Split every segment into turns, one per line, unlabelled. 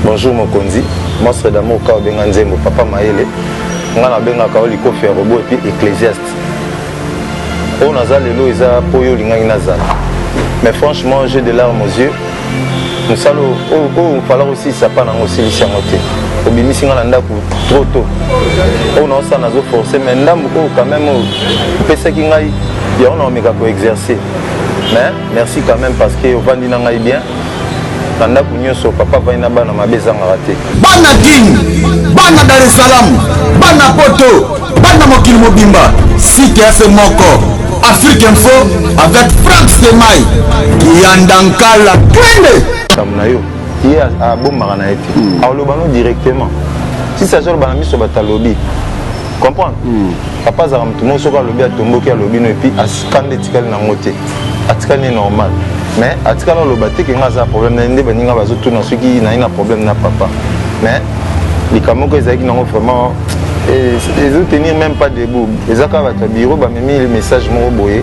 Bonjour Mokonzi, monstre d'amour Kao Benganzembo, Papa Maele, Ngana Benga Kao Likofi Robo et puis Ecclésiaste. On a lelo eza poyo lingani nazala. Mais franchement, j'ai des larmes aux yeux. Nous salons il fallait aussi ça pas dans aussi lisiamoté. Au bimisi ngana ndaku trop tôt. On a ça nazo forcer mais ndambu quand même pesa ki ngai ya on a omeka ko exercer. Mais merci quand même parce que ovandi na ngai bien. Nanda kunyoso papa vaina bana mabeza ngaraté.
Bana King, bana Dar es Salaam, bana Poto, bana Mokili Mobimba, site afe moko. Afrique Info avec Franck Semai qui andankala twende.
Kamnayo, il a bon marana été. Aolobano directement. Si ça joue banami sur batalobi. Comprendre? Papa zaram tout monde soka lobi a tomboki a lobi no et puis a scandé tikal na moté. Atikali normal. Mais atikali lo baté ki ngaza problème na ndé baninga bazo tout na soki na ina problème na papa. Mais les kamoko ezaki nango vraiment ils ne tenir même pas debout. Les accords à bureau, bah mis le message mon boye.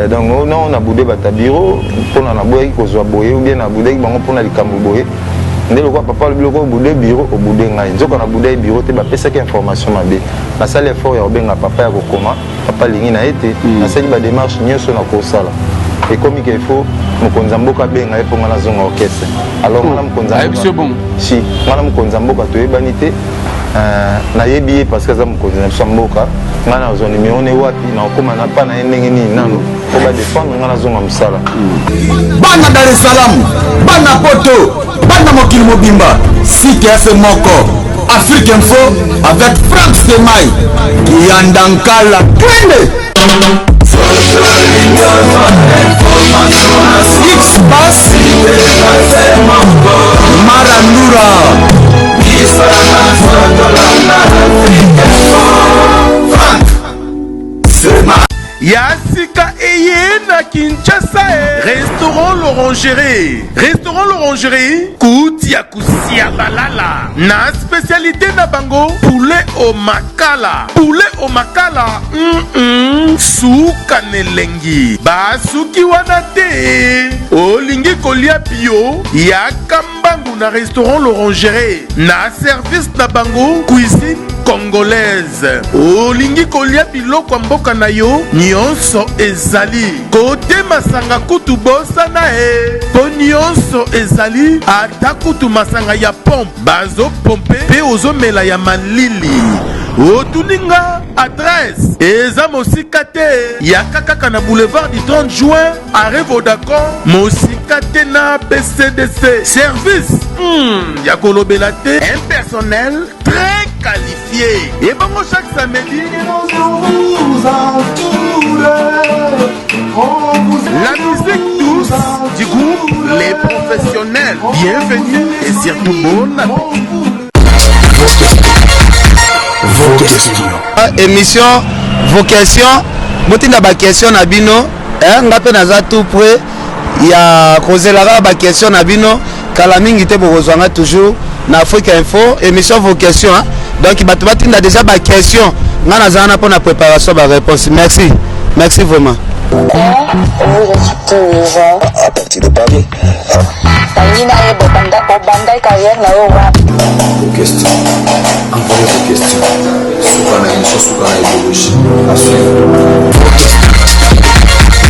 Donc non, on a boudé à bureau pour na boye qu'on soit boye ou bien na boudé bango pour na likambo boye. Ndé le quoi papa le bureau boudé bureau au boudé ngai. Donc on a boudé bureau te ba pesa que information mabe. La salle effort ya benga papa ya kokoma, papa lingi na été. La salle ba démarche nyoso na ko sala. Et comme il faut mukonzamboka benga e ponga na zonga orchestre. Alors madame konzamboka.
C'est bon.
Si, madame konzamboka to ebanité. Na yebi parce que ça me connaît samboka ngana zone numéro ne wapi na okoma na pa na ndenge ni nano ko ba défendre ngana zonga musala
bana Dar es Salaam bana Poto bana Mokili Mobimba site afe moko Afrique Info avec Franck Semai qui andankala twende. Six pass Marandura
Yassika Eye na Kinshasa Restaurant l'Orangerie. Restaurant l'Orangerie Koutia Kusia Balala. Na spécialité na bango poulet au makala. Poulet au makala Souka nelengi Basuki wanate Olingi kolia bio Yakambangu na restaurant l'Orangerie. Na service na bango cuisine congolaise. Olingi kolia biloko mboka na yo nyonso ezali. Kote masanga kutu bosa na po nyonso ezali. Ata kutu masanga ya pompe bazo pompe pe ozo mela ya malili. Otuninga adresse eza mosika te ya kaka na boulevard du 30 juin arrêt Vodacom mosika te na BCDC. Service ya kolobela te, un personnel très qualifié. Et bon chaque samedi la musique douce du groupe Les Professionnels. Bienvenue et surtout bon appétit.
Vos questions. Émission vos questions. Motina ba question na bino. Ngape naza tout près. Ya kozelara ba question na bino. Kala mingi te bozwanga toujours na Afrique Info. Émission vos questions. Donc batubati na déjà ba question. Nga naza na pour la préparation ba réponse. Merci. Merci vraiment.
À partir de Paris. Vos questions. Envoyez vos questions. Soukana émission, Soukana idéologie. À suivre.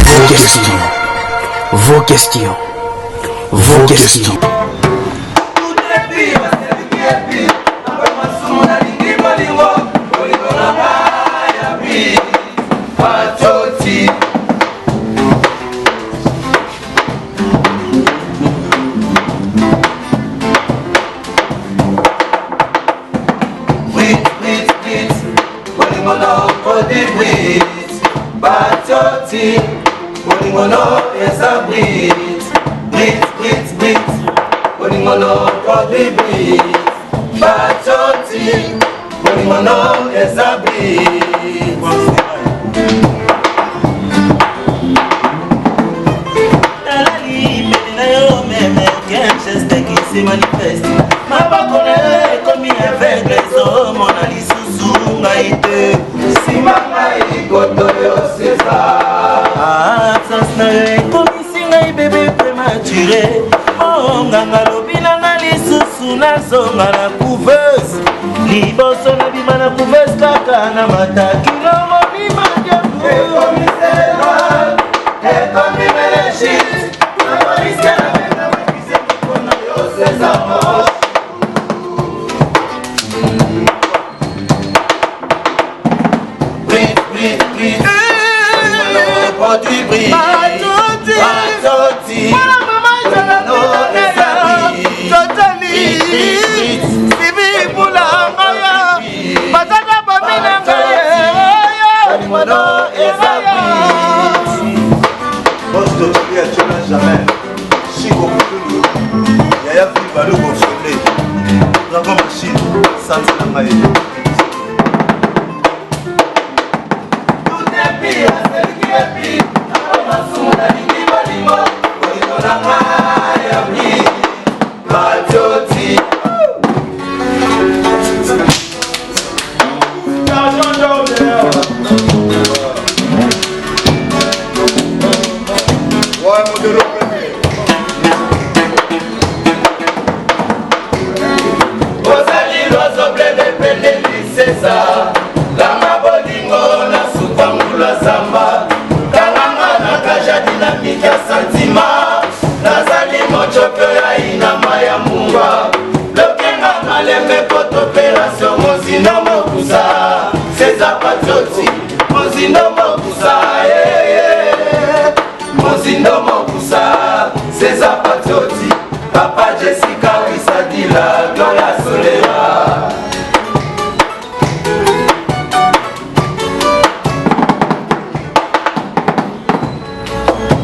Vos questions. Vos questions. Vos questions.
nazonga na couveuse liboso na bima na couveuse kaka na matakilo mobima
jamais. Si vous voulez, il y a un film à l'eau gonflé. Dragon machine, santé la maille. Tout est pire, c'est qui est pire. On a son ami qui va limo. On est dans la maille à briller. Matoti. Ouais, modèle premier. Ozali l'oiseau blé de Peneli, c'est ça. La mabolingo na supangula samba. Kalanga na kaja dynamique ya santima. Nazali mochope ya inama ya mumba. Lokenga malembe poto opération mozindo mokusa. Seza patroti, mozindo mokusa. Mozindo mokusa, César Patriotti, Papa Jessica Wisadila, Gloria Solera.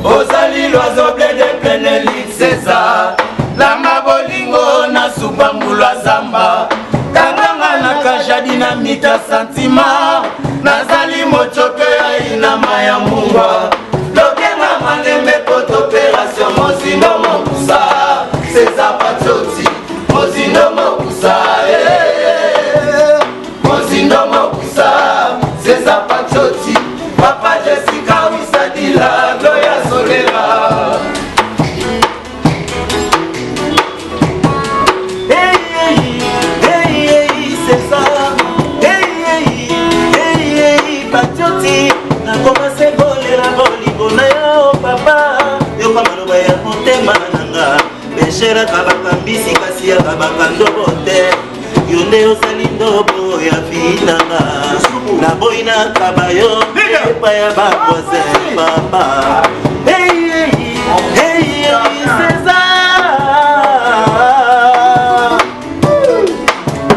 Ozali l'oiseau blé de Peneli, César, la mabolingo na supambula zamba, kanganga na kaja dinamita santima, nazali mochoke ya inama ya mungwa. Malembe poto opération mozindo mokusa César Patriotti mozindo mokusa mozindo mokusa César Patriotti Papa Jessica Wisadila Gloria Solera. César Patriotti na commencé voler la bolingo na yo papa yoka maloba ya motema nanga besheraka bakambisi kasi yakabaka ndobo te yo nde ozali ndobo ya vinanga naboyi nakaba yo epa ya bavoisin papa César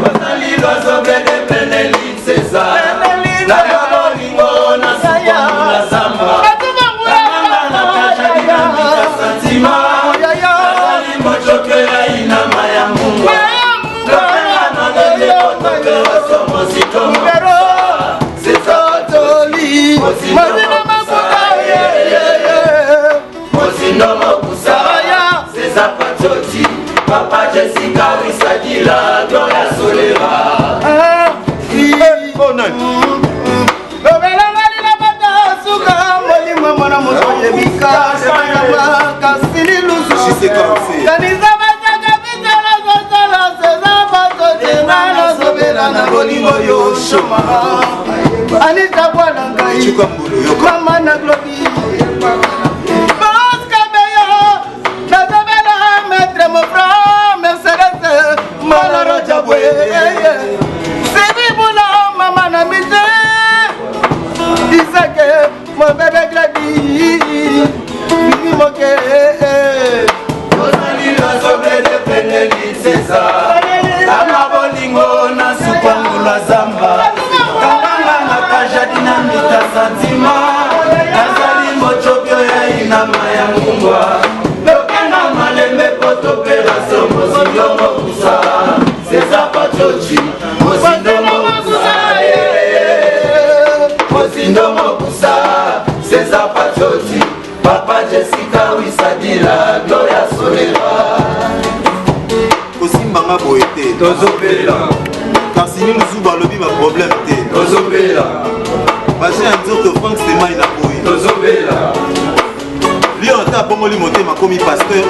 ozali l'oiseau blé de Peneli César la bolingo na supangula samba. César Patriotti, Papa Jessica Wisadila, Gloria Solera. Anita Bolangai, Mama Naglobi, Boscabeyo, Nazabela, Maître Mofra, Mercedes, Malaro Jabwe, Sébibula, Mama Namite, Isake, mon bébé Gladi, Bibi Moke, Ozali l'oiseau blé de Peneli, César, la mabolingo na supangula zamba. Dinamita santima nazali mochokyo ya inama ya mungwa lokenga malembe poto opération mozindo mokusa César Patriotti mozindo mokusa mozindo mokusa César Patriotti Papa Jessica Wisadila Gloria Solera. Kosimbanga boye te tozobela kasi nous balobi ba problème te tozobela. J'ai un tour de Franck Stéma il a boy. Lui on t'a bon li monter ma commis pasteur.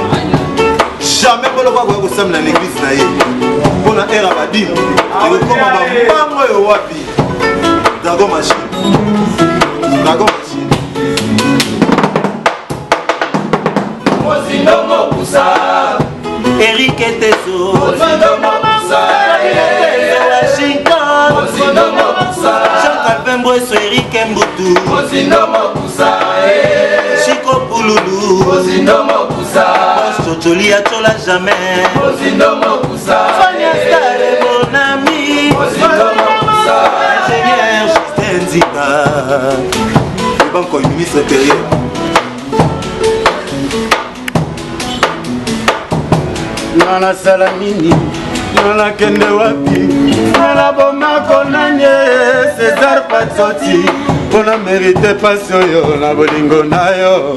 jamais mpona kwa kosambela na église na ye mpona ere ya badini ekokoma bambango oyo wapi dragon machine dragon machine
Mozindo Mokusa
Eric Eteso
Mozindo Mokusa
Washington
Mozindo Mokusa
Jean Calvin Bresson Eric Mbutu
Mozindo Mokusa
Chico Pouloulou
Mozindo Mokusa
Chocholi Achola jamais
Mozindo Mokusa
Sonia Stare mon ami
Mozindo Mokusa
Ingénieur Justin Zika Le banque ministre intérieur
Nana Salamini, Nana Kende Wapi, Nana Bomako Nanye, César Pazzoti, on a mérité Passoyo, na Bolingo Nayo,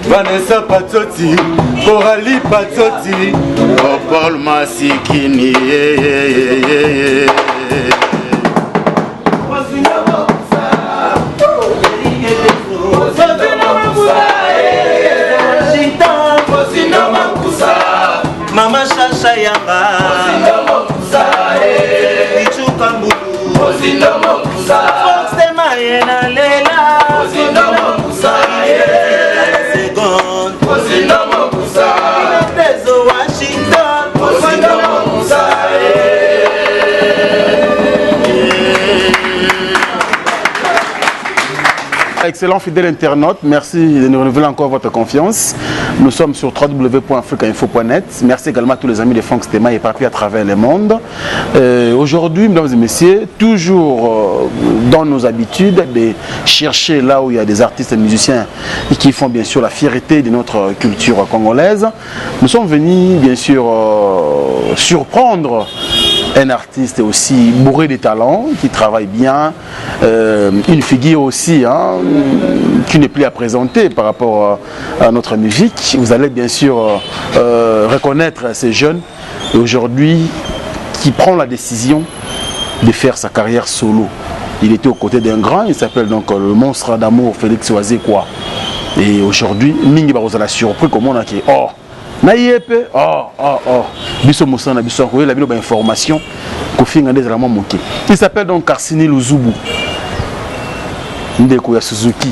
Vanessa Pazzoti, Coralie Pazzoti, oh Paul Masikini,
Mama Chacha Yanga
Mozindo Mokusa
Ichuka Mbulu
Mozindo Mokusa
Fox Temayena Lela
Mozindo Mokusa
Seconde
Mozindo Mokusa
Tezo Washington
Mozindo Mokusa
Excellent fidèle internaute, merci de nous renouveler encore votre confiance. Nous sommes sur www.africainfo.net. Merci également à tous les amis de Franck Stéma éparpillés à travers le monde. Aujourd'hui, mesdames et messieurs, toujours dans nos habitudes de chercher là où il y a des artistes et musiciens qui font bien sûr la fierté de notre culture congolaise. Nous sommes venus bien sûr surprendre un artiste aussi bourré de talent, qui travaille bien, une figure aussi hein, qui n'est plus à présenter par rapport à notre musique. Vous allez bien sûr reconnaître ces jeunes aujourd'hui qui prend la décision de faire sa carrière solo. Il était aux côtés d'un grand, il s'appelle donc le monstre d'amour Félix Wazekwa. Et aujourd'hui, Mingi Barozala surpris comme on a dit oh naïepe biso mosana biso ko la bilo ba information ko finga des vraiment moké. Il s'appelle donc Karsini Luzubu. Ndeko ya Suzuki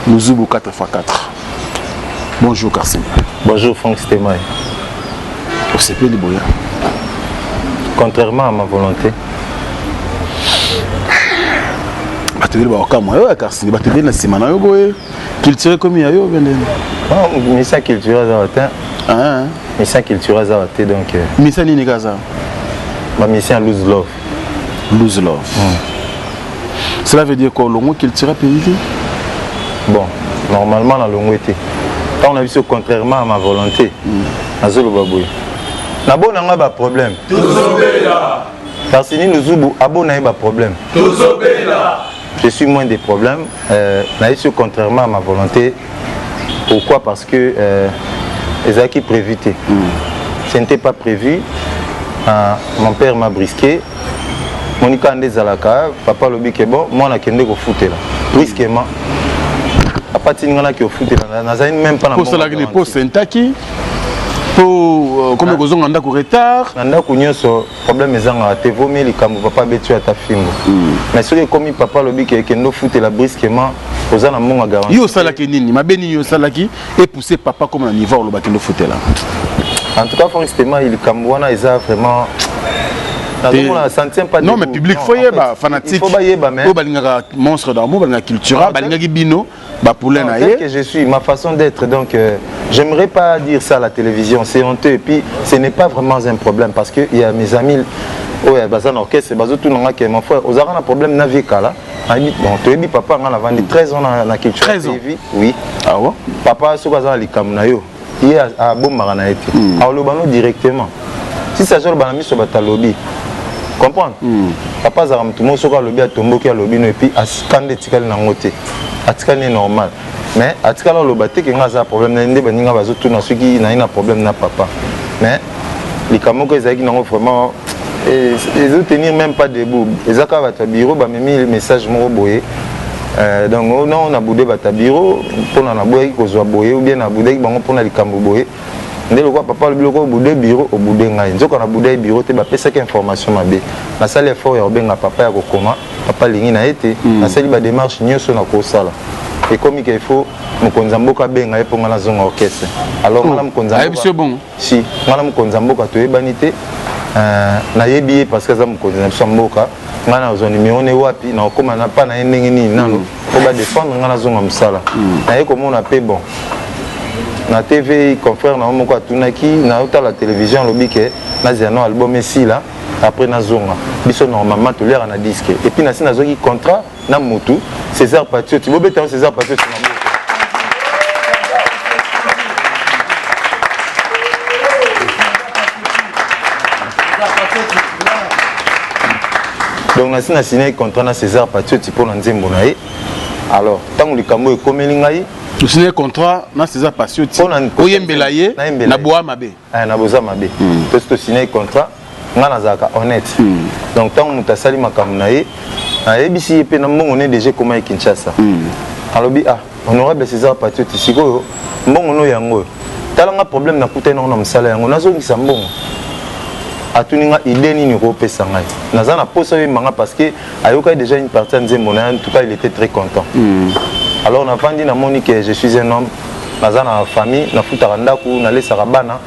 Luzubu 4x4. Bonjour Karsini.
Bonjour Franck Stéma.
Au CP de Boya.
Contrairement à ma volonté.
Bateli ba okamo yo Karsini bateli na simana yo boye. Culture comme yo bende.
Non, mais ça culture ça
Ah.
Mais ça culture ça donc
Misa nini kaza?
ma mission Lose Love.
Lose Love. Cela veut dire quoi longo culture pays?
Bon, normalement la longue été. Quand on a vu ce contrairement à ma volonté. Azolo baboy. Na bon nga ba problème.
Tozobela
Karsini Luzubu abo na ba problème.
Tozobela
Je suis moins des problèmes. Na eu contrairement à ma volonté. Pourquoi? Parce que les acquis prévus. Ce n'était pas prévu. Mon père m'a brisqué. Monica Andezalaka, papa lobi que bon, moi on a kende ko foutre là. Brusquement. À partir de là qui au foutre là, n'a même pas la
Pour cela que les postes s'entaki. Pour comme les gens ont retard.
Nanda kunyoso problème ezanga te vomi likambo papa betu ata fimbo. Mais ce que comme papa lobi que kendo foutre la brusquement, oza na monga garantie.
Yo salaki nini? Ma beni yo salaki et pousser papa comme un niveau le bakendo foutre là.
En tout cas, franchement, il Kamwana est vraiment.
Non, mais public, il faut y avoir fanatique. Il faut y avoir monstre d'amour, il y a culture, il y a bino,
tel que je suis, ma façon d'être. Donc, j'aimerais pas dire ça à la télévision, c'est honteux. Et puis, ce n'est pas vraiment un problème parce qu'il y a mes amis. Oh, il y a un orchestre, tout le monde qui est mon frère. Vous avez un problème dans la vie. Bon, tu as dit, papa, on a vendu 13 ans dans la culture.
13 ans?
Oui.
Ah ouais?
Papa, ce que vous avez il y a un bon maranaïti. Alors, le directement. Si ça joue le banami sur le lobby, comprendre? Papa, ça va tout le monde sur le lobby, à tomber qui a lobby, et puis à scander tikal na ngote. À tikal est normal. Mais à tikal le baté qui a un problème, n'indé ben n'inga bazo tout na ceux qui n'a un problème na papa. Mais les camo que ils ont vraiment, ils ont tenir même pas debout. Ils ont qu'à votre bureau, bah même le message m'ont boyé. Donc non, on a boudé votre bureau pour na boyé qu'on soit boyé ou bien na boudé pour na les camo boyé. nde lokwa papa alobi lokwa obude bureau obude ngai nzoka na bude bureau te bapesaki information mabe nasali effort ya kobenga papa ya kokoma papa alingi na ye te nasali badémarche nyonso na kosala ekomi ke ifo mokonzi ya mboka abenga ye mpo nga nazonga orchestre alors ngana mokonzi si ngana mokonzi ya mboka toyebani te nayebi ye parce que aza mokonzi na biso ya mboka nga nazwa numéro ne wapi na okoma na pa na ye ndenge nini nano po badéfendre nga nazonga mosala naye komona mpe bon na TV confrère na moko atunaki na otala télévision lobi ke nazia no album esila après nazonga biso normalement tolera na disque et puis nasi nazoki contrat na mutu César Patriot bobeta César Patriot na moko donc nasi na signé contrat na César Patriot pour na nzembo na ye alors tango likambo ekomeli ngai
tu signé contrat na César Patriot oyembela ye na boa mabe
na boza mabe to signé contrat nga nazalaka honnête donc tango moto asali makambo na ye ayebisi ye mpe na mbongo ne déjà koma ye Kinshasa alobi honorable César Patriot sikoyo mbongo no yango talanga problème nakutani nango na mosala yango nazongisa mbongo atuninga idée nini kopesa ngai naza na posa yembanga parce que ayoka déjà une partie ya nzembo na en tout cas il était très content alors navandi namoni que je suis un homme naza na famille nafutaka ndako nalesaka bana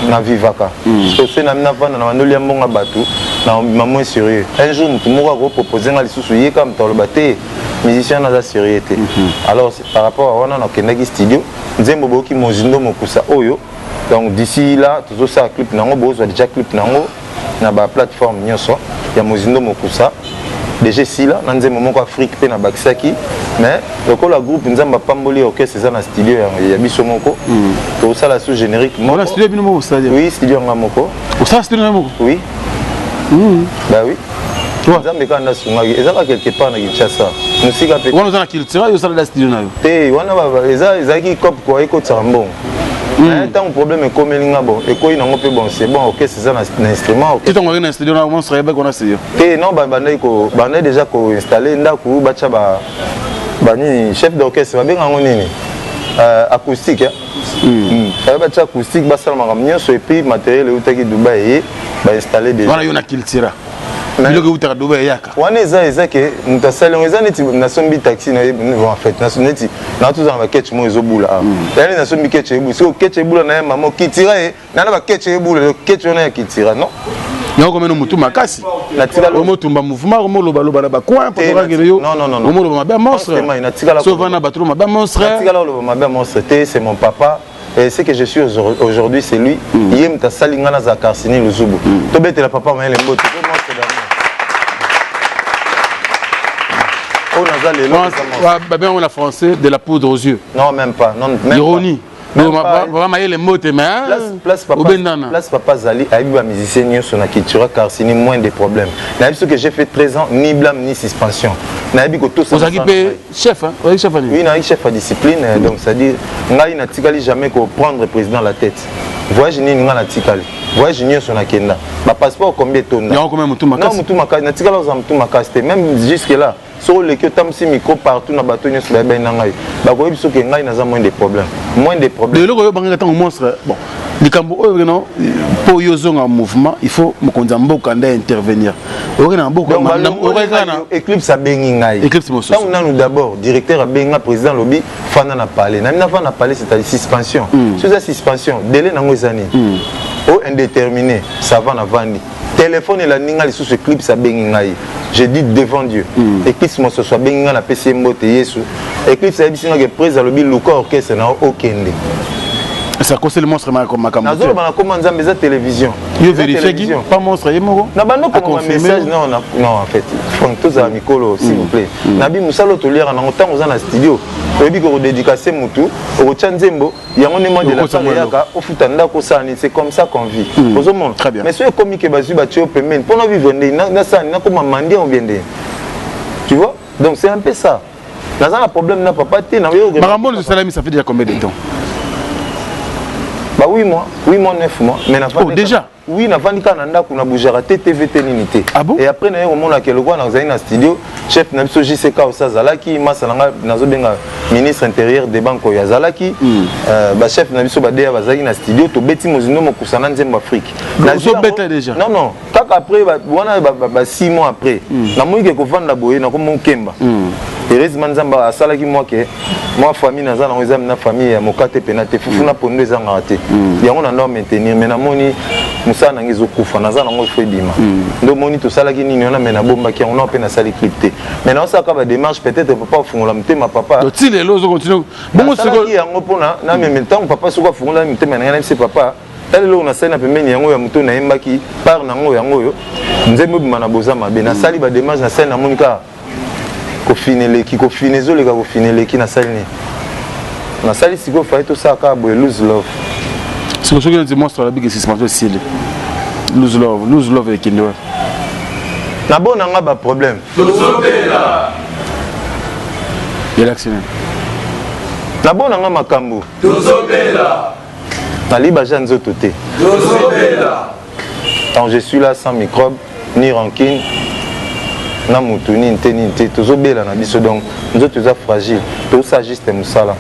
na vivaka so na navanda na bandoli ya mbongo bato na moins sérieux un jour mutu moko akoproposer nga lisusu ye kaka mutu aloba te musicien naza sérieux te alors par rapport à wana nakendaki studio nzembo boyoki mozindo mokusa oyo donc d'ici là tozosala clip nango bozwa déjà clip nango na baplateforme nyonso ya mozindo mokusa déjà sila na nzembo moko Afrique mpe na bakisaki mais lokola groupe nzambe apamboli orchestre eza na studio ya biso moko tozosala sous générique moko
studio bino moko c'est-à-dire
oui studio nga moko
osala studio nga moko
oui bah oui nzambe kaka ndasungaki ezaka quelque part na Kinshasa mosika mpe
wana oza na culture yo osala da studio na yo
te wana ezalaki cope kwa ekotisaka mbongo ntango problème ekomeli nga bon ekoyi nango mpe bon c'est bon orchestre eza na instrument
titango oki na studio na monstre yebaki wana studio
te non bandai déjà koinstalle ndako batya banini chef d'orchestre babenga yango nini acoustique batya acoustique basala makambo nyonso epuis matériel eutaki dubai eye bainstalle déjà
wana yo na culture biloko eutaka dubai eyaka
wana eza ke moto asali yango eza neti nasombi taxi en fait neti natozala baketche mo ezobula yani nasombi ketche ebula siko ketche ebula na ye mama kitira ye nana baketche ebula ketche wana ya kitira non
yango komena motu makasi omotumba mouvement omolobaloba na bacoin potokakele yo omoloba mabe monstre sovana bato mabe monstre
natikala oloba mabe monstre te c'est mon papa. Et ce que je suis aujourd'hui, c'est lui. Yem ta salingana za karsini le zubu. Tobete la papa ma les mots. On a les
lois. Ben on a français de la poudre aux yeux.
Non même pas. Non même
ironie. Non vraiment les mots te mais
place papa Zali aiba musicien nyo na culture karsini moins de problèmes. Na ce que j'ai fait 13 ans ni blâme ni suspension. Na bi ko tout ça.
Vous occupez chef hein? Oui chef.
Oui, na chef à discipline donc ça dit ngai na tikali jamais ko prendre président la tête. Voyage ni nga na tikali. Voyage nyo na kenda. Ba passeport combien tonda?
Non combien mutu makasi.
Non mutu makasi na tikala za mutu makasi même jusque là. Sur le que tamsi micro partout na bato nyo ba ben ngai. Ba ko biso ke ngai na za moins de problèmes. Moins de problèmes.
De loko banga tant monstre bon. Likambo oyo non pour yozonga mouvement il faut mokonza mboka nda intervenir. Oyo na mboka na
Eclipse a bengi ngai.
Eclipse moso.
Donc nous d'abord directeur a benga président lobby fana na parler. Na fana na parler c'est à suspension. Sous la suspension délai nango ezani. O indéterminé ça va na vandi. Téléphone et la ninga les sous Eclipse a bengi ngai. Je dis devant Dieu. Eclipse moso soit bengi na PC mbote Yesu. Eclipse a bisinga que président lobby luka orchestre na okende.
Ça cause le monstre makambo.
Nazo bana comment nzambe za télévision.
Yo vérifier qui pas monstre yemoko.
Na bando comme un message non en fait. Franck tous à Mikolo s'il vous plaît. Nabi musalo to lire na ntango za na studio. Oyebi ko dédicacer mutu, o tchanzembo, yango ne mo de la yaka, o futanda ko sani, c'est comme ça qu'on vit. Poso mon.
Très bien.
Mais ce comme que bazu ba tio payment, pour nous vivre na sani na ko mandi on vient de. Tu vois? Donc c'est un peu ça. Naza un problème na papa té na yo.
Marambo de salami ça fait déjà combien de temps?
Bah 8 mois, 9 mois. Mais
oh, déjà?
Oui, na vandika na ndako na bougera TVT ninité.
Ah bon?
Et après na on a quelqu'un dans un studio, chef na biso JCK Osazalaki, masalanga nazo benga ministre intérieur des banques ya Zalaki, ba chef na biso ba DA bazaki na studio to beti mozino mokusana nzemba Afrique.
Na zo beta déjà.
Non non, kaka après wana ba 6 mois après, na moike ko vanda boye na ko mon kemba. Heureusement nzamba asalaki moi que moi famille naza na ezam na famille ya mokate penate fufu na pondo ezanga raté. Yango na ndo maintenir mais na moni musa na ngizo kufa naza na ngo fo bima. Ndo moni to salaki nini ona mena bomba ki on a peine sali crypté. Mais na osaka ba démarche peut-être papa fungola mtema papa.
Donc si les lots continuent. Bon c'est
que yango pona na même temps papa soko fungola mtema na ngana c'est papa. Elle lo na sena pembeni yango ya muto na yembaki par nango yango yo. Nzembo bima na boza mabe na sali ba démarche na sena monika. Kofineleki kofinezoleka kofineleki na sali ni na sali siko fa to saka boy lose love
c'est pour ça que démonstre la big suspension style lose love avec Kindo
na bona nga ba problème
tozobela
élection
na bona nga makambo
tozobela
na liba ja nzoto te
tozobela
quand je suis là sans microbe ni rancune na mutu ni nte tozobela na biso donc nous sommes fragiles tout ça juste musala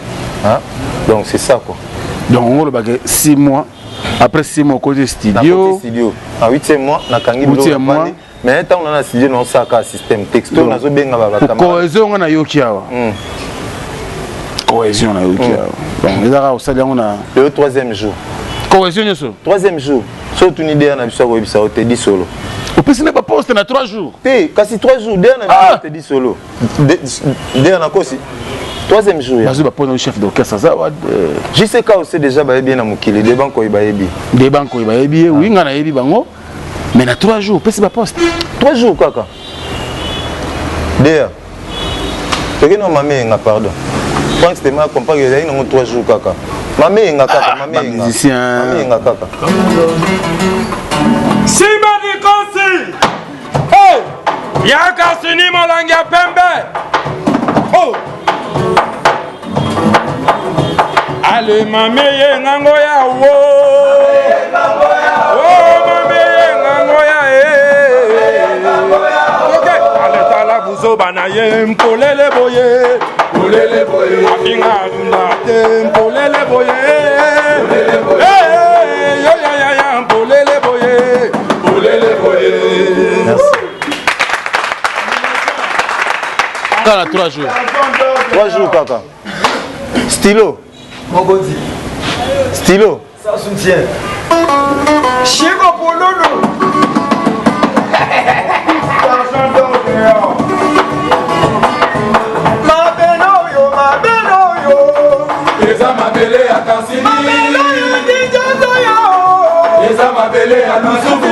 hein donc c'est ça quoi
donc on le bagage 6 mois après 6 mois côté studio
en 8e mois na kangi
mois
mais tant on a studio non ça ka système texto na zo benga ba camarade
cohésion na yokiawa cohésion na yokiawa donc les ara osali on a
le 3e jour
cohésion nyoso
3e jour surtout une idée na biso ko bisa te di solo
au plus n'est pas poste na 3 jours
kasi 3 jours dès na te di solo dès na kosi 3e jour
bazo ba pona chef d'orchestre ça
je sais ka aussi déjà ba bien na mukili des banques ba yebi
oui ngana yebi bango mais na 3 jours pesi ba poste
3 jours kaka dès que non mamé nga pardon Franck c'était ma compagne il y a 3 jours kaka mamé nga kaka mamé nga kaka
Simani Kosi! Hey! Yaka Sini Molangia Pembe! Oh! Allez, mame ye ngango ya wo! Oh, mame ye ngango ya ok! Allez, tala buzo bana ye mpolele boye! Mpolele boye! Afinga dunda te mpolele boye! Mpolele boye! Hey! Yo ya ya ya mpolele boye!
Merci.
Kaka 3 jours.
3 jours kaka. Stylo.
Mogodi.
Stylo.
Ça soutient. Chico Polono. Ma beno yo. Les amabele à Kansini. Ma beno yo dijozo yo. Les amabele à Lusufu.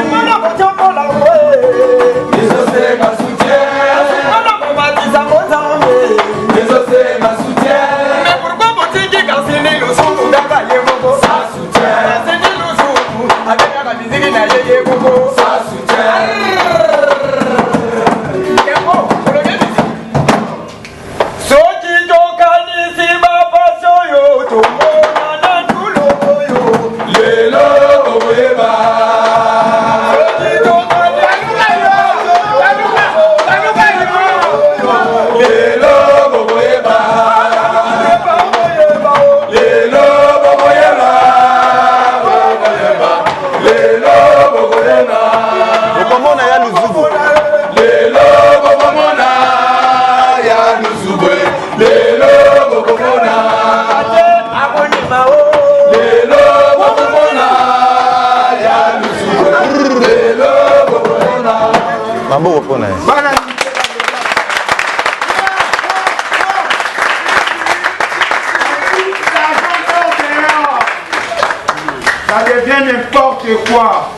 Ça devient n'importe quoi.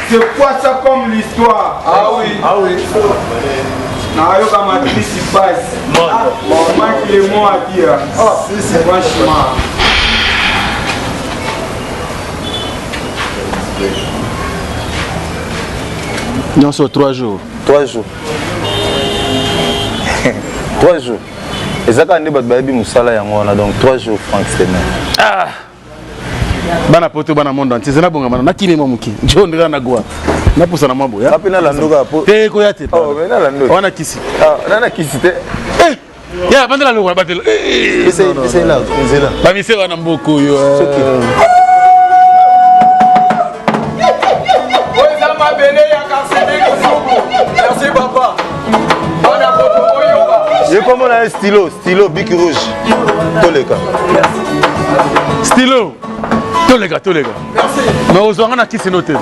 C'est quoi ça comme l'histoire?
Ah oui. Ah oui.
Nayoka matrice passe. Moi qui les mots à dire. C'est franchement.
Non, sur 3 jours.
3 jours. 3 jours. Et ça quand on dit que musala yango on a donc 3 jours Franck Stémen.
Ah. bana poto bana monde entier c'est na bonga mana nakini mo muki jo ndira na gwa na pusa na mambo ya
apena la ndoka po
te ko ya te
oh mais na la ndoka
wana kisi
nana kisi te
ya bandela lo batelo
c'est là nzela
ba mise wana mboko yo
Merci papa.
Je commande un stylo bic rouge. Toleka.
Stylo. Toleka. Merci. Mais aux gens on a qui c'est noté.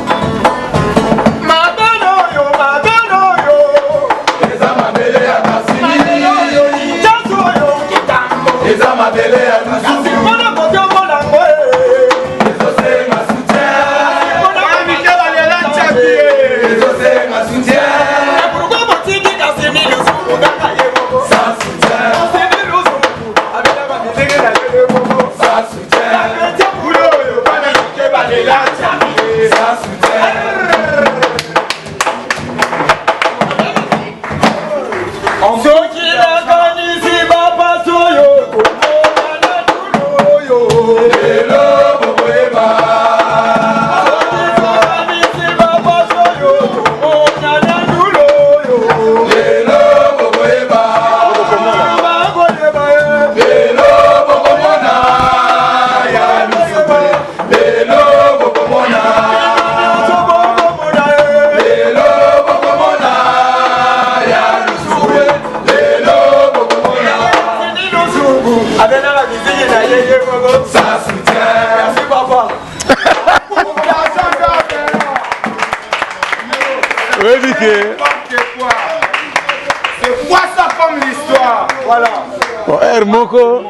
C'est quoi ça comme l'histoire? Voilà.
Moko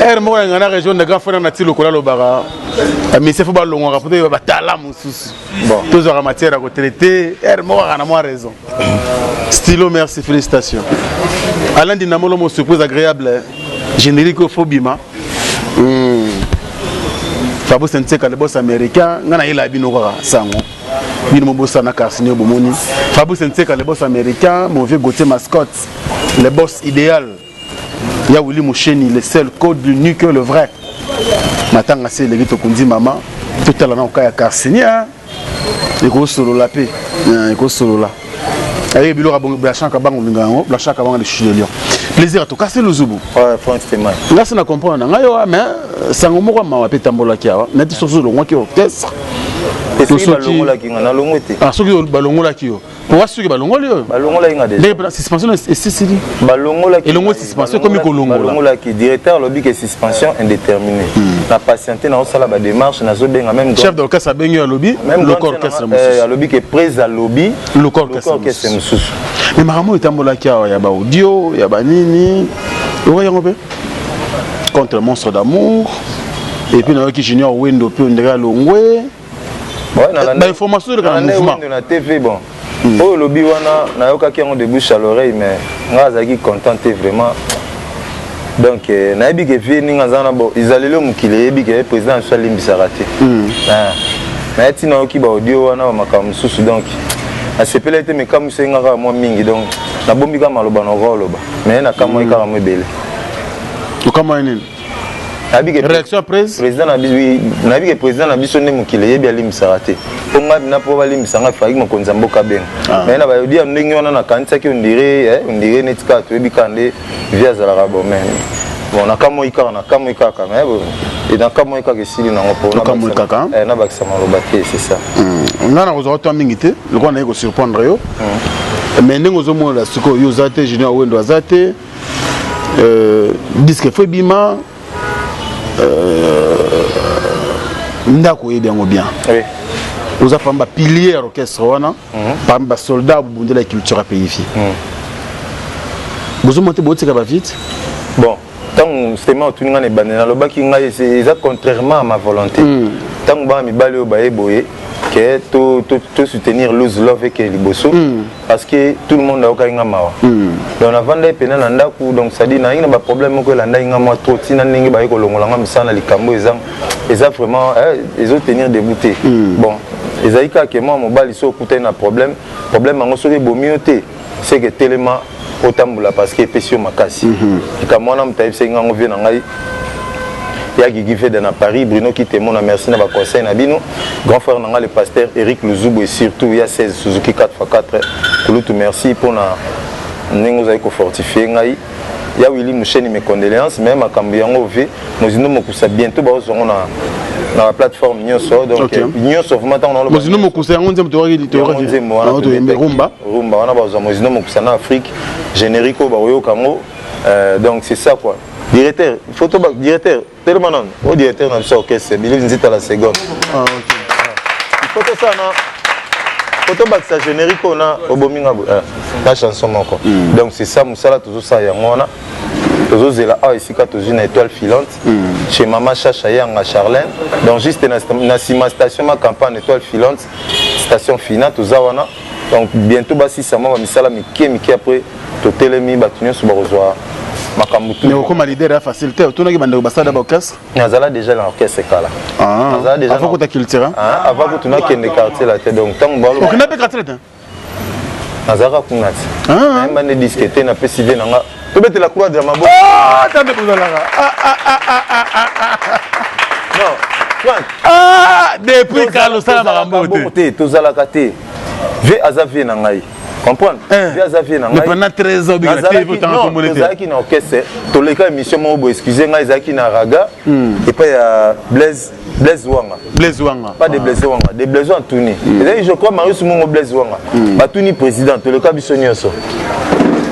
en la région de Gafona na ti lokola lobara. Mais c'est faut ba longwa peut ba tala mususu. Bon, tous en matière à traiter, moko na moi raison. Stylo, merci, félicitations. Alain Dinamolo mo surprise agréable. Générique Phobima. Fabo Senteka le boss américain, ngana ila bino kwa sango. Bino mo boss na Carsini Bomoni. Fabo Senteka le boss américain, mon vieux Gauthier mascotte, le boss idéal. Il y a Willy Moucheni, le seul code du nu que le vrai. Matanga c'est le gito kundi maman, tout à l'heure ya Carsini hein. Il go solo la paix. Il go solo là. Aïe bilo rabon blanchant ka bango ngango, blanchant ka bango de Chute de Lion. Plaisir à tout casser le zubu.
Ouais, France Téma.
Là ça na comprendre nga yo mais sango moko ma pe tambola kiawa. Na ti soso lo ngwa ki orchestre.
Est-ce que balongola ki ngana longwete?
Ah soki balongola ki yo. Pour soki balongola yo.
Balongola inga déjà.
Les suspension et Cécile.
Balongola ki.
Et longo suspension comme kolongola.
Balongola ki directeur lobby que suspension indéterminée. La patienté na osala ba démarche na zo benga même
chef d'orchestre a bengi lobby, le orchestre
mususu. Lobby que prise à lobby,
le orchestre
mususu.
Mais maramo etambola ki ya ba audio, ya ba nini. Oya ngobe. Contre le monstre d'amour. Et puis na ki junior Wendo pe ndeka longwe.
Ouais, na
information de la mouvement
na TV bon. Oh lobby wana na yoka ki on de bouche à l'oreille mais nga zaki contenté vraiment. Donc na yebi ke vie ninga zana bo izalelo mukile yebi ke président soit limbisa raté. Na yati na yoki ba audio wana makamu susu donc a sepela été me kamu senga ka moi mingi donc na bombi ka maloba na roloba mais na kamo ka mo belé.
To kamo nini? Réaction prise
président na biso na bi ke président na biso ne mukile yebi alimbisa raté. Ponga bina po balimbisa nga faiki mo konzambo ka benga. Mais na ba yodi ndenge wana na kanisa ki ondire netika to yebi kande via za la bon mais bon na kamo ikara na kamo ikaka mais et dans kamo ikaka sili na ngopo na
kamo ikaka
na bakisa malobate c'est ça.
On a aujourd'hui mingité le quoi na ko surprendre yo. Mais ndenge ozomo la siko yo zate junior Wendo azate disque Phobima ndako yebi yango bien.
Oui.
Vous avez un pilier orchestre parmi les soldats de la culture à pays. Vous avez monté vite.
Bon, tant que c'est moi c'est contrairement à ma volonté. Tant que que tout soutenir Lose Love et Liboso parce que tout le monde a aucun mawa. Donc avant d'aller pénal donc ça dit n'a pas problème que l'anda inga moi trop tina n'ingi ba ko longolanga misana likambo ezam vraiment ils ont tenir débouté. Bon, ezaika que moi mobile so kuta na problème en soki bomioté c'est que tellement otambula parce que pesio makasi. Et comme moi na mtaïf c'est ngango vient ngai ya Guigui Veda na Paris, Bruno Kitemona, merci na ba conseil na bino. Grand frère nanga le pasteur Eric Luzubu et surtout il y a 16 Suzuki 4x4. Kulutu merci pour na nengo za ko fortifier ngai. Ya Willy Moucheni mes condoléances même à Kambiango V, Mozino Mokusa bientôt ba ozongo na la plateforme Nyonso donc Nyonso vraiment on a
Mozino Mokusa on dit Rumba
Rumba on a ba Mozino Mokusa na Afrique générique ba oyo kango donc c'est ça quoi. Directeur, photo directeur, tellement non, au directeur dans le orchestre, Billy Nzita la seconde.
Ah ok.
Photo ça non. Photo bac ça générique on a au Bominga la chanson encore. Donc c'est ça Moussala toujours ça ya ngona. Toujours zela a ici quand toujours une étoile filante. Chez Maman Chacha Yanga Charlène. Donc juste na sima station ma campagne étoile filante station finale tout ça wana. Donc bientôt basi ça m'a misala miki après to telemi batunyo sur barozoa.
Mais comme leader a facilité, tu n'as pas de basada d'orchestre.
Nazala déjà l'orchestre kala.
Ah. Déjà. Avant que tu culture.
Ah. Avant que tu n'as qu'un quartier la tête donc tant balo.
Donc n'a pas quartier là.
Nazara kunati.
Ah.
Même des disquetés n'a pas civé nanga. Tu mets la croix de la mabo.
Ah, t'as mis pour la.
Non. Franck.
Ah, depuis Carlos ça la
beauté. Tous à la kate. Ve azavi nangai. Comprendre?
Mais pendant 13 ans, il y a des gens
qui ont orchestre. Tous les cas, émission, excusez moi, ils ont raga. Et puis il y a Blaise Wanga.
Blaise Wanga.
Pas de Blaise Wanga, des Blaise Antouni. Je crois que Marius Mongo Blaise Wanga. Batuni président, tous les cas, Bissonioso.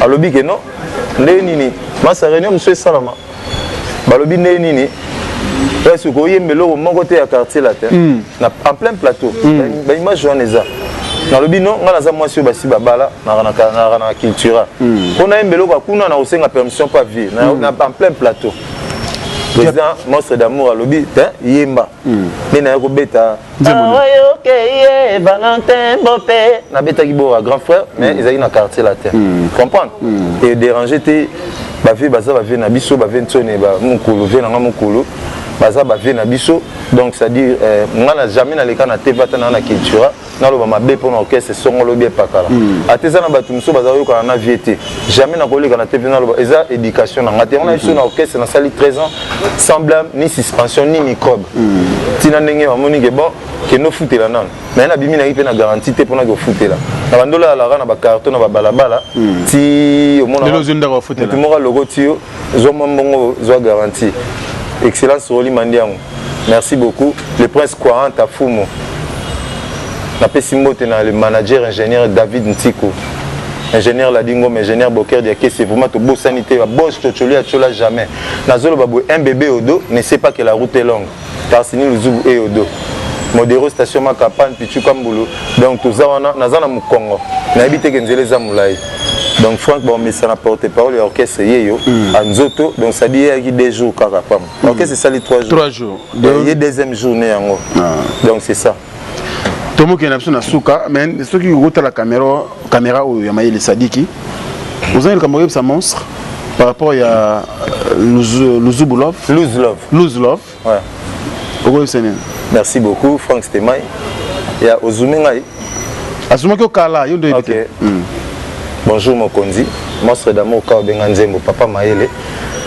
Alors, que non, Nénini, ma réunion, monsieur Salama. Balobi Nénini. Parce que vous voyez, mon côté à quartier là, en plein plateau. Ben, image journaliste. Dans le bino, on a la moitié de Babala, dans la culture. On a un bélo qui a aussi une permission pas vie. On a en plein plateau. Président, monstre d'amour à l'objet, Yemba. Mais n'a pas bêta. Valentin Bopé. N'a bêta qui boit grand frère, mais ils ont une quartier la terre. Comprendre? Et déranger tes bavé, baza, bavé, nabiso, bavé, ntsone, mon kolo, vient dans mon kolo. Baza bavé nabiso donc c'est à dire on n'a jamais dans les cas na TV dans la culture na lo ba be pour orchestre son lo bien pas kala ateza na batu muso baza yo kana na viété jamais na koleka na TV na lo eza éducation na ngate on a sur na orchestre na sali 13 ans sans blâme ni suspension ni microbe tina ndenge wa moni ke bon ke no futela nan mais na bimi na ipe na garantie te pour na ko futela na bandola la na ba carton na ba balabala ti au monde
de zunda ko futela
tu mora logo tio zo mbongo zo garantie. Excellence Roli Mandiango. Merci beaucoup. Le prince Quarant à Fumo. Le manager ingénieur David Ntiko. Ingénieur Ladingo, ingénieur Boker Diaké, c'est vraiment tout beau sanité. Boss Tcholi à Tchola jamais. Nazolo Babou, un bébé au dos ne sait pas que la route est longue. Car c'est le Zoubou et au dos. Modéro station Makapan, Pichu Kamboulou. Donc tout ça, on a Nazana Mukongo. N'habite Genzele Zamoulaï. Donc Franck bon mais ça n'a porte-parole l'orchestre Yeyo à Nzoto donc ça dit il y a 2 jours carapam. L'orchestre c'est ça les 3 jours. Il y a deuxième journée en haut. Donc c'est ça.
Tomo qui est na souka mais ceux qui route la caméra où ya Maïli Sadiki. Vous avez le caméra ça monstre par rapport à Luzubulov. Lose Love.
Ouais.
Pourquoi c'est
merci beaucoup Franck Stemai. Il y a Ozumengai.
Azumaki Okala yo de
OK. Bonjour Mokonzi, monstre d'amour Kao Benganzembo, papa Maele.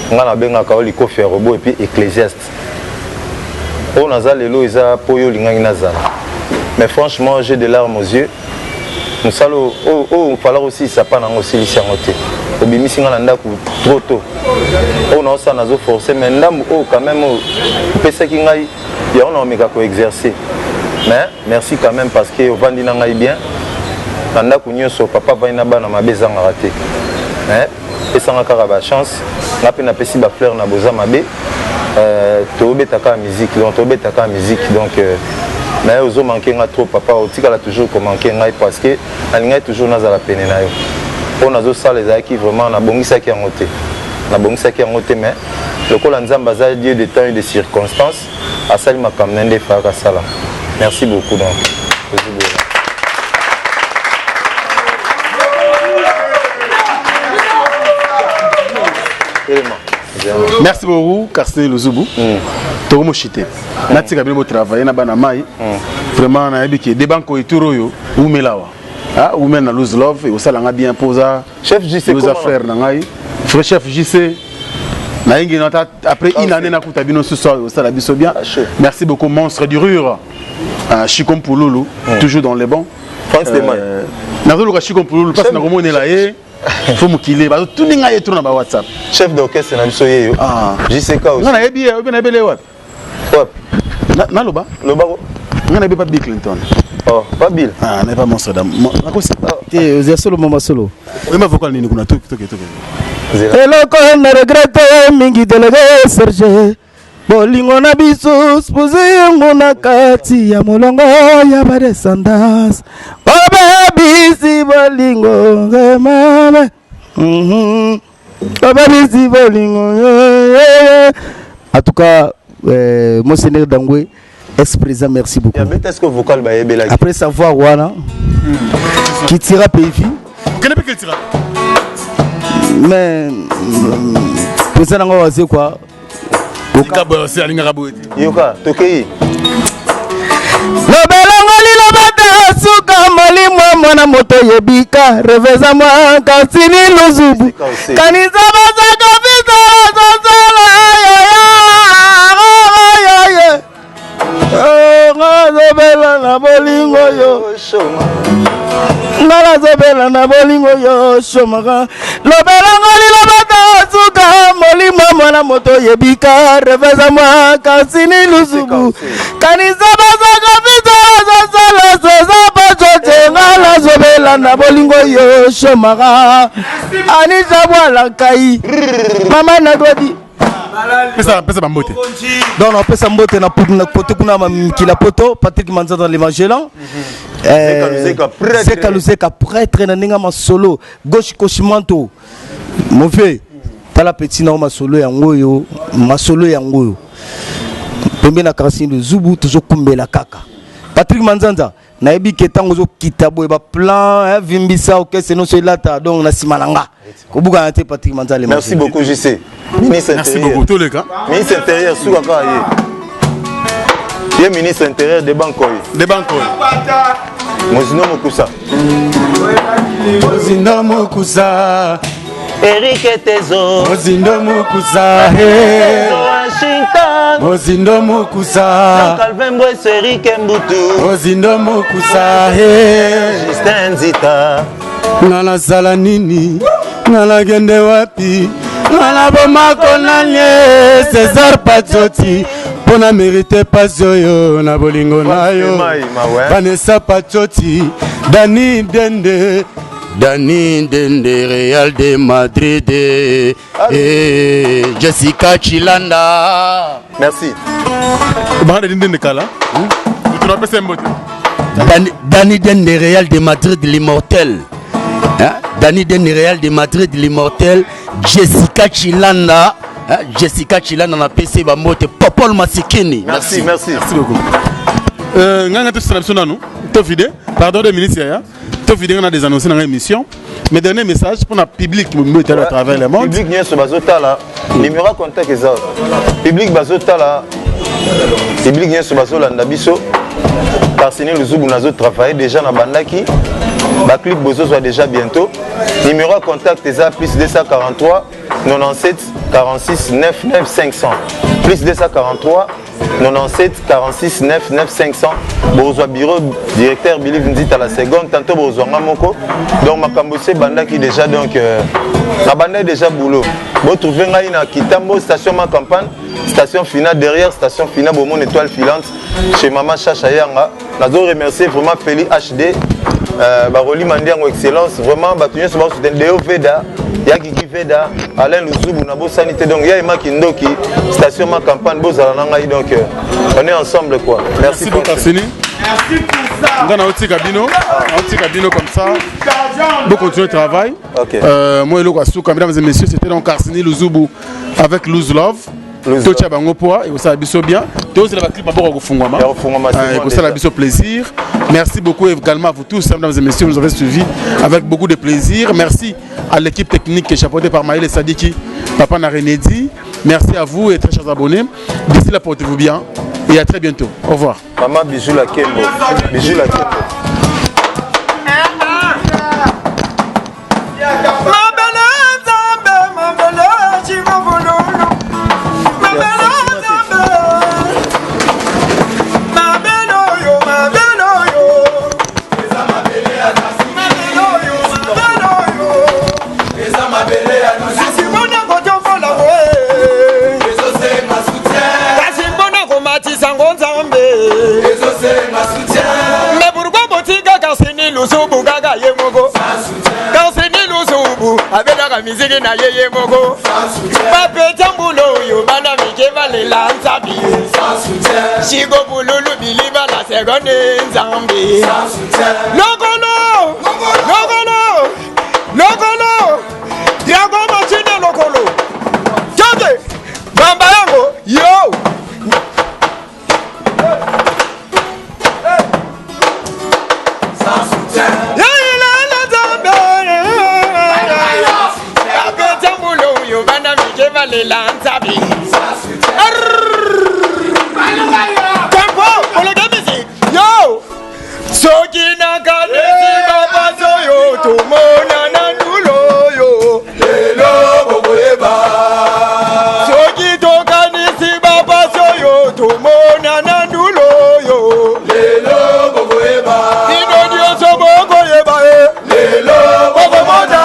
On a benga Kao Liko Ferrobo et puis Ecclésiaste. On a zalelo isa poyo lingani nazala. Mais franchement, j'ai des larmes aux yeux. Nous salo il fallait aussi ça pas nango silisi ngote. Obimisi ngana ndaku trop tôt. On a ça nazo forcer mais ndambu quand même pesa ki ngai ya on a omeka ko exercer. Mais merci quand même parce que vandi na ngai bien. Nanda kunyoso papa vaina bana mabeza ngaraté et ça ngaka ba chance ngapi na pesi ba fleur na boza mabe to betaka musique donc to betaka musique donc mais ozo manquer nga trop papa otikala toujours ko manquer ngai parce que alinga toujours nazala pene na yo on azo ça les aki vraiment na bongisa ki ngote na bongisa ki ngote mais le ko la nzamba za Dieu de temps et de circonstances asali makamnende fa ka sala merci beaucoup donc
merci beaucoup Carsten Luzubu. Tomo chité. Natika bien travailler na bana mai. Vraiment na yebiki des banques ituro yo ou melawa. Ah ou men na Lose Love et au salanga bien posa.
Chef JC
nos affaires na ngai. Frère chef JC. Après une année, bien. Merci beaucoup, Monstre du Rure. Chikom Pouloulou, toujours dans les bons.
France des mains.
Chikom Pouloulou, parce que nous là. Il faut me killer. Tout le monde est sur WhatsApp.
Chef d'orchestre, c'est un JCK aussi.
Non, il y a pas Bill Clinton.
Oh, pas Bill.
Ah, n'est pas Monstre d'âme.
C'est solo mama solo.
Oui, ma vocal ni kuna tout.
Eloko na regrette mingi délégué Serge. Bolingo na biso spouse yango na kati ya molongo ya badescendance. Obe bisi bolingo mama. Obe bisi bolingo. En tout cas, Monseigneur Dangwe, ex-président, merci beaucoup.
Est-ce que vocal ba yebela?
Après savoir voilà, qui tira PV.
Quel est le tira?
Mais président Dangwe c'est quoi?
Yoka, Tokei.
Lobelongo lilobata suka molimo mwana moto yebika reveza mwa kasini luzubu kanisa basaka vita sosala ya ngazobela na bolingo yo ngazobela na bolingo yo shomaka lobelongo lilobata suka molimo mwana moto yebika reveza mwa kasini luzubu kanisa basaka vita sosala sosa pachote ngazobela na bolingo yo shomaka anisa bwala kai mama na dodi
pesa bambote.
Donc on peut s'emboter na poto kuna mikila poto Patrick Manza dans l'évangélant. Zeka Luzeka prêtre na ninga ma solo gauche Koshimanto. Mon vieux tala petit na ma solo yango yo ma solo yango yo. Pembe na karasi de Zubu toujours kumbela kaka. Patrick Manzanza na yebi ketango zo kitabo ba plan vimbisa OK c'est non celui-là donc na simalanga. Kobuka na te Patrick Manza le.
Merci beaucoup JC. Ministre
Merci
intérieur.
beaucoup tous les gars.
Ministre intérieur Soukaka ye. Ministre intérieur de Bankoy.
De Bankoy.
Mozino Mokusa.
Mozino Mokusa.
Eric Tezo.
Mozino Mokusa.
Washington.
Mozino Mokusa.
Calvin Boys Eric Mbutu.
Mozino Mokusa.
Justin Zita.
Nala sala nini? Nala gende wapi? Nala bomako nanye César Pachotti. Pona mérité pas yo na bolingo na yo. Vanessa Pachotti. Dani Dende Real de Madrid et Jessica Chilanda.
Merci.
Dani Dende Real de Madrid l'immortel. Dani Dende Real de Madrid l'immortel. Jessica Chilanda. Jessica Chilanda na PC Bamote Popol Masikini.
Merci
beaucoup. Nganga to sana nous. To vide. Pardon de ministre ya. To vide on a des annoncés dans l'émission. Mes derniers messages pour le public qui me à travers le monde.
Public n'y est sur Bazotala. Numéro contact est ça. Public Bazotala. Public n'y est sur Bazolanda Biso. Tarsini Luzubu Nazo travaille déjà dans Bandaki. Le clip Bozo soit déjà bientôt. Numéro contact est ça plus 243 97 46 99 500. Plus 243 97 46 99 500. Bozo bureau directeur Billy Vindit à la seconde. Tantôt Bozo Ngamoko. Donc Makambose Bandaki déjà donc la bande est déjà boulot. Vous trouvez une Kitambo station ma campagne. Station finale derrière, station finale Beaumont étoile filante chez Maman Chacha Yanga. Nous remercier vraiment Feli HD, Baroli Mandiango Excellence, vraiment Batunier sur le Deo Veda, Yakiki Veda, Alain Luzubu, Nabo Sanité, donc Yaima Kindoki, station ma campagne, Bozalananga, donc on est ensemble quoi.
Merci beaucoup Tarsini. Merci pour ça. On a un petit cabino comme ça. Bon continuer le travail.
Okay.
Moi et le mesdames et messieurs, c'était donc Tarsini Luzubu avec Lose Love. Tocha Bangopoa et ça biso bien. Tous les clips d'abord au Fungwama. Et ça la biso plaisir. Merci beaucoup également à vous tous, mesdames et messieurs, vous avez suivi avec beaucoup de plaisir. Merci à l'équipe technique qui est chapeautée par Maël et Sadiki, Papa Narenedi. Merci à vous et très chers abonnés. D'ici là, portez-vous bien et à très bientôt. Au revoir.
Maman bisous la Kembo. Bisous la Kembo.
Ma belle,
miziki na yeye moko Papeta mbulo yo bana mike valela nzabi Shigo bululu biliva la seconde nzambi Lokolo Lokolo Lokolo Yago machine lokolo Joge Bamba yango yo Lanzabi Tempo pour le musique Yo Sokina kanesi baba soyo Tumona nandulo yo Lelo boboeba Soki tokanisi baba soyo Tumona nandulo yo Lelo boboeba Ino dio soboko yeba Lelo bobomona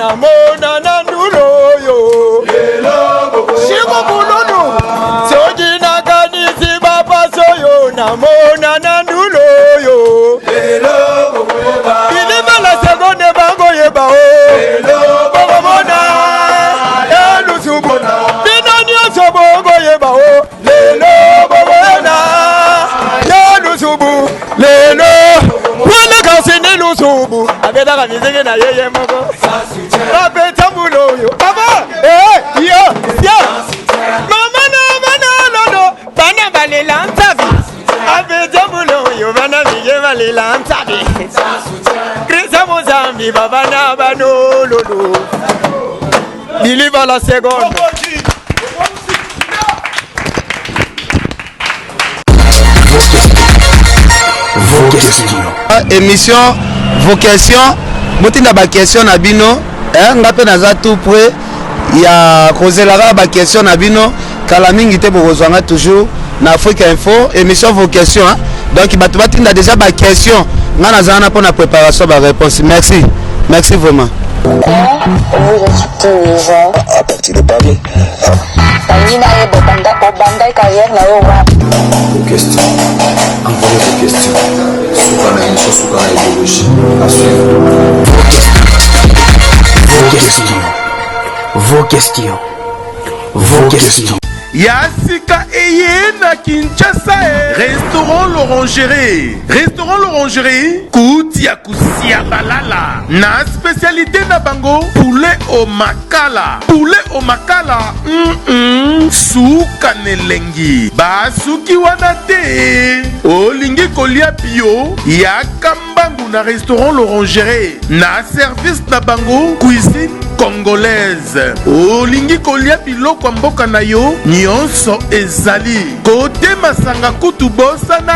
Mona nandulo yo Shiko bulunu Soji nakanisi baba soyo na mona nandulo yo Biliva la seconde bango yeba o Bobo mona Elu subu Bino nyoso bongo yeba o Lelo bobo ena Elu subu Lelo Wala kasi nilu subu Abeda kamiziki na yeye moko Papeta mbulo yo Baba yo Mama no Bana valela ntavi Papeta mbulo yo Bana vige valela ntavi Krisa Mozambi Baba na bano lolo Biliva la seconde
Vos questions. Émission vos questions. Motina ba question na bino. Ngape naza tout près. Ya kozelaka ba question na bino. Kala mingi te bokozwanga toujours na Afrique Info. Émission vos questions. Donc batu batinda déjà ba question. Nga naza na pour la préparation ba réponse. Merci. Merci vraiment.
Vous écoutez déjà
à partir de Paris. Vos questions. Envoyez vos questions. Soukana émission, Soukana idéologie. À suivre.
Vos questions. Vos questions. Vos questions.
Yasika Eye na Kinshasa Restaurant l'Orangerie. Restaurant l'Orangerie Koutia Kusia Balala. Na spécialité na bango poulet au makala. Poulet au makala Souka nelengi Basuki wana te Olingi kolia bio Yaka mbangu na Restaurant l'Orangerie. Na service na bango cuisine congolaise. Olingi kolia biloko mboka na yo nyonso ezali kote masanga kutu bosana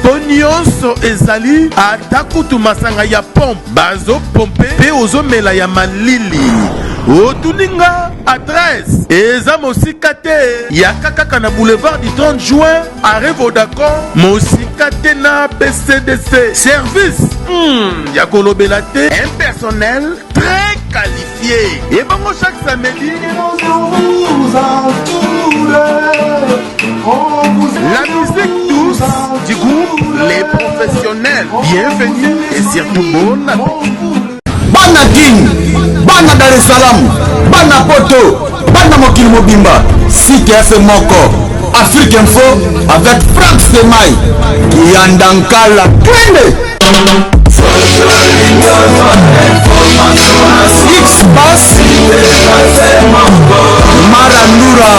po nyonso ezali ata kutu masanga ya pompe bazo pompe pe ozomela ya malili otuninga adresse eza mosika te yaka kaka na boulevard du 30 juin arrêt Vodacom mosika te na BCDC service ya kolobela te un personnel très qualifié et bango chaque samedi la musique douce du groupe Les Professionnels. Bienvenue et surtout bon appétit.
Bana King, Bana Dar es Salaam, Bana Poto, Bana Mokil Mobimba, CTF Moko, Afrique Info avec Franck Semaï, Yandankala, Twende. X-Bass Marandura